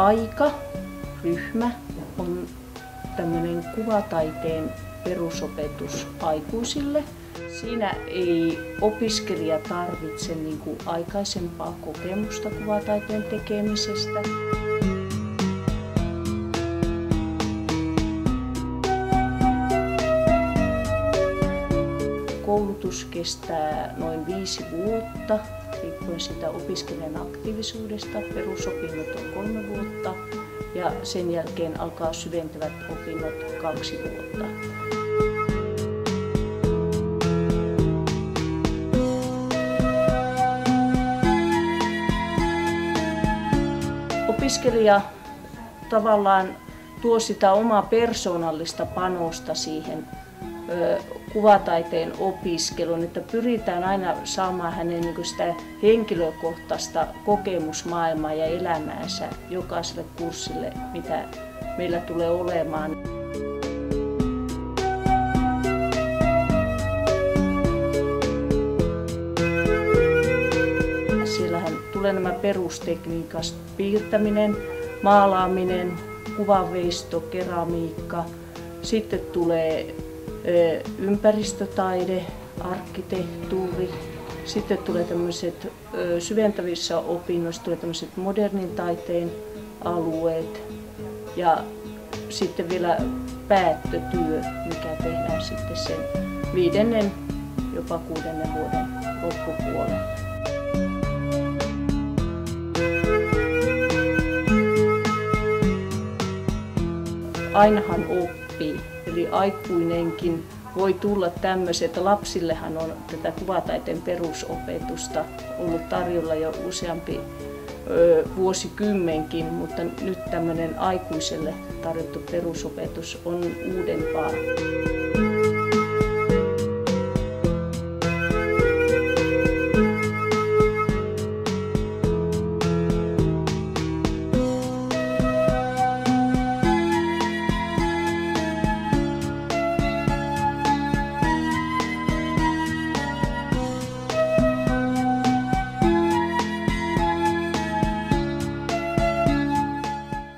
Taika-ryhmä on tämmöinen kuvataiteen perusopetus aikuisille. Siinä ei opiskelija tarvitse aikaisempaa kokemusta kuvataiteen tekemisestä. Koulutus kestää noin 5 vuotta, riippuen siitä opiskelijan aktiivisuudesta. Perusopinnot on 3 vuotta ja sen jälkeen alkaa syventävät opinnot 2 vuotta. Opiskelija tavallaan tuo sitä omaa persoonallista panosta siihen kuvataiteen opiskeluun, että pyritään aina saamaan hänen sitä henkilökohtaista kokemusmaailmaa ja elämäänsä jokaiselle kurssille, mitä meillä tulee olemaan. Siellähän tulee nämä perustekniikat, piirtäminen, maalaaminen, kuvanveisto, keramiikka, sitten tulee ympäristötaide, arkkitehtuuri, sitten tulee tämmöiset syventävissä opinnoissa tulee tämmöiset modernin taiteen alueet ja sitten vielä päättötyö, mikä tehdään sitten sen 5. jopa 6. vuoden loppupuolella. Ainahan oppii. Eli aikuinenkin voi tulla tämmöisen, että lapsillehan on tätä kuvataiteen perusopetusta ollut tarjolla jo useampi vuosikymmenkin, mutta nyt tämmöinen aikuiselle tarjottu perusopetus on uudempaa.